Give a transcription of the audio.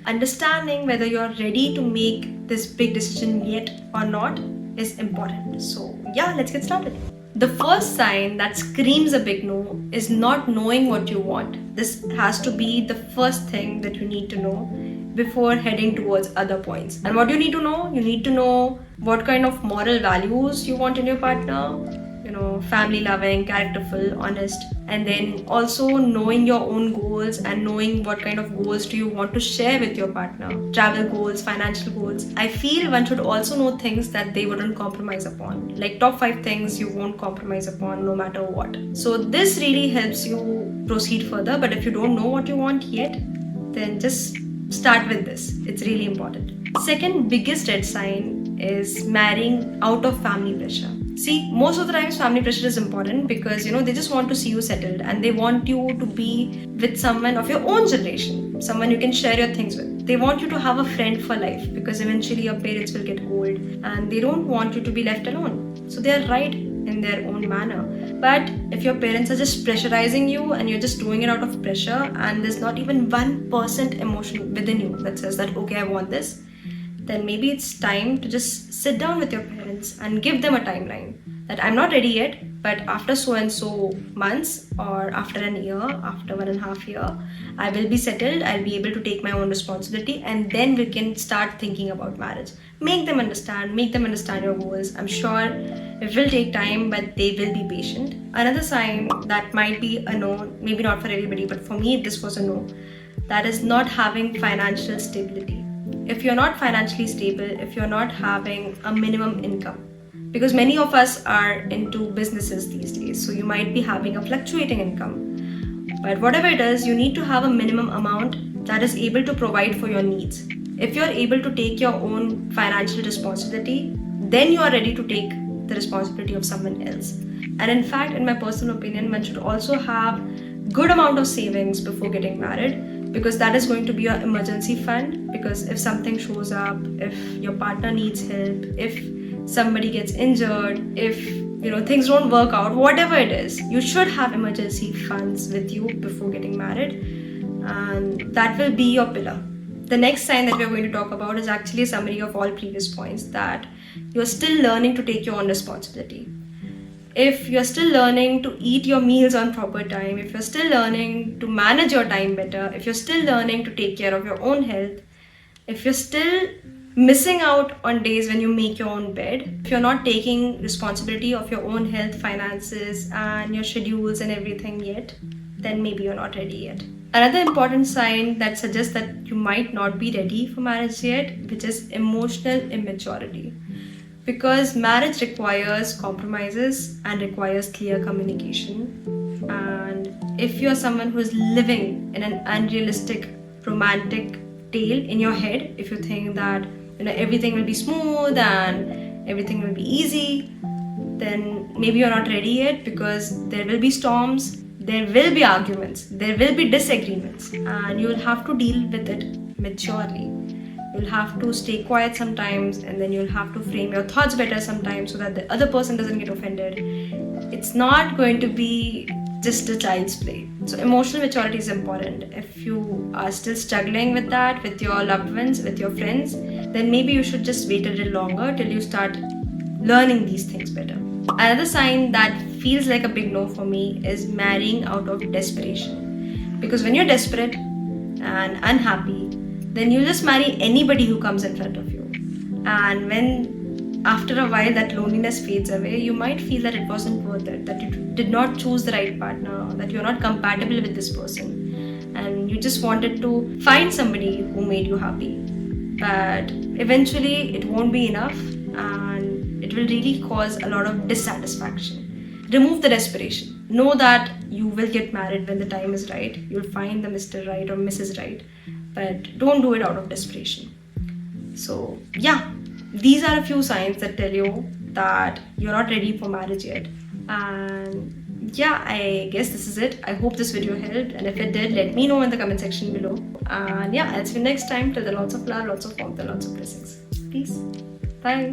understanding whether you're ready to make this big decision yet or not is important. So yeah, let's get started. The first sign that screams a big no is not knowing what you want. This has to be the first thing that you need to know before heading towards other points. And what you need to know? You need to know what kind of moral values you want in your partner. Family loving, characterful, honest, and then also knowing your own goals and knowing what kind of goals do you want to share with your partner. Travel goals, financial goals. I feel one should also know things that they wouldn't compromise upon, like top 5 things you won't compromise upon no matter what. So this really helps you proceed further. But if you don't know what you want yet, then just start with this. It's really important. Second biggest red sign is marrying out of family pressure. See, most of the times family pressure is important because they just want to see you settled and they want you to be with someone of your own generation, someone you can share your things with. They want you to have a friend for life because eventually your parents will get old and they don't want you to be left alone. So they are right in their own manner. But if your parents are just pressurizing you and you're just doing it out of pressure and there's not even 1% emotion within you that says that, okay, I want this, then maybe it's time to just sit down with your parents and give them a timeline that I'm not ready yet, but after so and so months or after an year, after 1.5 years, I will be settled, I'll be able to take my own responsibility, and then we can start thinking about marriage. Make them understand your goals. I'm sure it will take time, but they will be patient. Another sign that might be a no, maybe not for everybody, but for me this was a no, that is not having financial stability. If you're not financially stable, if you're not having a minimum income, because many of us are into businesses these days, so you might be having a fluctuating income. But whatever it is, you need to have a minimum amount that is able to provide for your needs. If you're able to take your own financial responsibility, then you are ready to take the responsibility of someone else. And in fact, in my personal opinion, one should also have good amount of savings before getting married, because that is going to be your emergency fund. Because if something shows up, if your partner needs help, if somebody gets injured, if things don't work out, whatever it is, you should have emergency funds with you before getting married, and that will be your pillar. The next sign that we're going to talk about is actually a summary of all previous points, that you're still learning to take your own responsibility. If you're still learning to eat your meals on proper time, if you're still learning to manage your time better, if you're still learning to take care of your own health, if you're still missing out on days when you make your own bed, if you're not taking responsibility of your own health, finances, and your schedules and everything yet, then maybe you're not ready yet. Another important sign that suggests that you might not be ready for marriage yet, which is emotional immaturity. Because marriage requires compromises and requires clear communication. And if you're someone who is living in an unrealistic romantic tale in your head, if you think that everything will be smooth and everything will be easy, then maybe you're not ready yet, because there will be storms, there will be arguments, there will be disagreements, and you'll have to deal with it maturely. You'll have to stay quiet sometimes, and then you'll have to frame your thoughts better sometimes so that the other person doesn't get offended. It's not going to be just a child's play. So emotional maturity is important. If you are still struggling with that, with your loved ones, with your friends, then maybe you should just wait a little longer till you start learning these things better. Another sign that feels like a big no for me is marrying out of desperation. Because when you're desperate and unhappy, then you just marry anybody who comes in front of you. And when after a while that loneliness fades away, you might feel that it wasn't worth it, that you did not choose the right partner, that you're not compatible with this person, and you just wanted to find somebody who made you happy. But eventually it won't be enough, and it will really cause a lot of dissatisfaction. Remove the desperation. Know that you will get married when the time is right. You'll find the Mr. Right or Mrs. Right. But don't do it out of desperation. So yeah, these are a few signs that tell you that you're not ready for marriage yet. And yeah, I guess this is it. I hope this video helped, and if it did, let me know in the comment section below. And yeah, I'll see you next time. Till then, lots of love, lots of warmth, and lots of blessings. Peace. Bye.